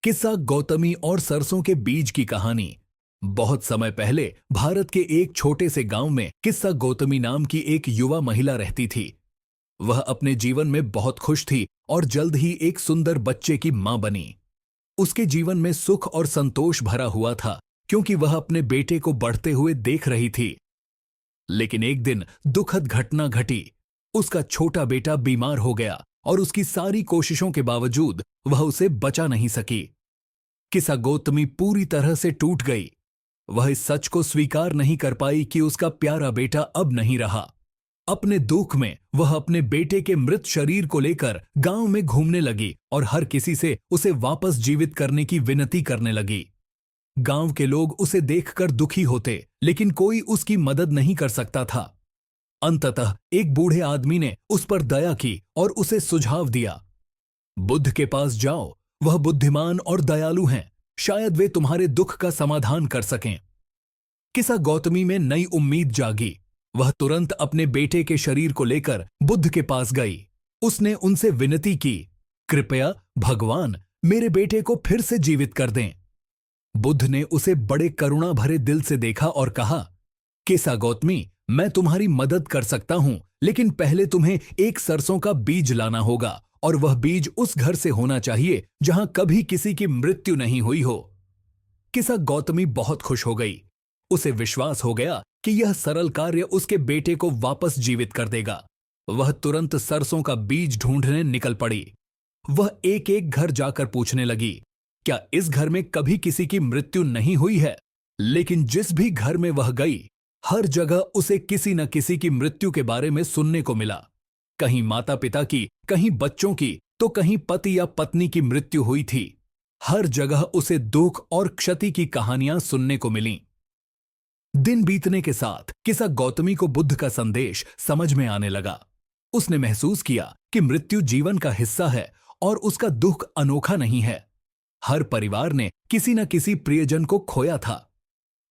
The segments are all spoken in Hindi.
किस्सा गौतमी और सरसों के बीज की कहानी। बहुत समय पहले भारत के एक छोटे से गांव में किस्सा गौतमी नाम की एक युवा महिला रहती थी। वह अपने जीवन में बहुत खुश थी और जल्द ही एक सुंदर बच्चे की मां बनी। उसके जीवन में सुख और संतोष भरा हुआ था क्योंकि वह अपने बेटे को बढ़ते हुए देख रही थी। लेकिन एक दिन दुखद घटना घटी। उसका छोटा बेटा बीमार हो गया और उसकी सारी कोशिशों के बावजूद वह उसे बचा नहीं सकी। किस्सा गौतमी पूरी तरह से टूट गई। वह इस सच को स्वीकार नहीं कर पाई कि उसका प्यारा बेटा अब नहीं रहा। अपने दुख में वह अपने बेटे के मृत शरीर को लेकर गांव में घूमने लगी और हर किसी से उसे वापस जीवित करने की विनती करने लगी। गांव के लोग उसे देखकर दुखी होते, लेकिन कोई उसकी मदद नहीं कर सकता था। अंततः एक बूढ़े आदमी ने उस पर दया की और उसे सुझाव दिया, बुद्ध के पास जाओ, वह बुद्धिमान और दयालु हैं, शायद वे तुम्हारे दुख का समाधान कर सकें। किस्सा गौतमी में नई उम्मीद जागी। वह तुरंत अपने बेटे के शरीर को लेकर बुद्ध के पास गई। उसने उनसे विनती की, कृपया भगवान मेरे बेटे को फिर से जीवित कर दें। बुद्ध ने उसे बड़े करुणा भरे दिल से देखा और कहा, किस्सा गौतमी, मैं तुम्हारी मदद कर सकता हूं, लेकिन पहले तुम्हें एक सरसों का बीज लाना होगा और वह बीज उस घर से होना चाहिए जहां कभी किसी की मृत्यु नहीं हुई हो। किस्सा गौतमी बहुत खुश हो गई। उसे विश्वास हो गया कि यह सरल कार्य उसके बेटे को वापस जीवित कर देगा। वह तुरंत सरसों का बीज ढूंढने निकल पड़ी। वह एक एक घर जाकर पूछने लगी, क्या इस घर में कभी किसी की मृत्यु नहीं हुई है? लेकिन जिस भी घर में वह गई, हर जगह उसे किसी न किसी की मृत्यु के बारे में सुनने को मिला। कहीं माता पिता की, कहीं बच्चों की, तो कहीं पति या पत्नी की मृत्यु हुई थी। हर जगह उसे दुख और क्षति की कहानियां सुनने को मिलीं। दिन बीतने के साथ किस्सा गौतमी को बुद्ध का संदेश समझ में आने लगा। उसने महसूस किया कि मृत्यु जीवन का हिस्सा है और उसका दुख अनोखा नहीं है। हर परिवार ने किसी न किसी प्रियजन को खोया था।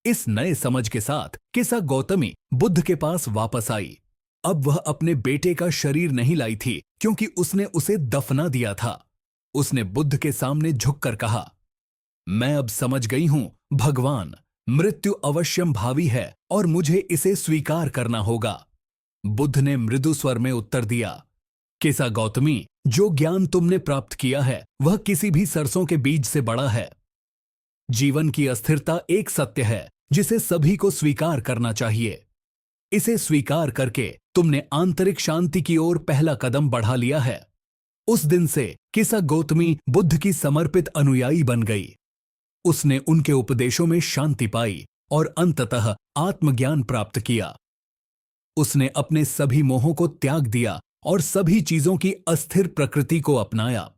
इस नए समझ के साथ किस्सा गौतमी बुद्ध के पास वापस आई। अब वह अपने बेटे का शरीर नहीं लाई थी क्योंकि उसने उसे दफना दिया था। उसने बुद्ध के सामने झुककर कहा, मैं अब समझ गई हूं भगवान, मृत्यु अवश्यम भावी है और मुझे इसे स्वीकार करना होगा। बुद्ध ने मृदु स्वर में उत्तर दिया, किस्सा गौतमी, जो ज्ञान तुमने प्राप्त किया है वह किसी भी सरसों के बीज से बड़ा है। जीवन की अस्थिरता एक सत्य है जिसे सभी को स्वीकार करना चाहिए। इसे स्वीकार करके तुमने आंतरिक शांति की ओर पहला कदम बढ़ा लिया है। उस दिन से किस्सा गौतमी बुद्ध की समर्पित अनुयायी बन गई। उसने उनके उपदेशों में शांति पाई और अंततः आत्मज्ञान प्राप्त किया। उसने अपने सभी मोहों को त्याग दिया और सभी चीजों की अस्थिर प्रकृति को अपनाया।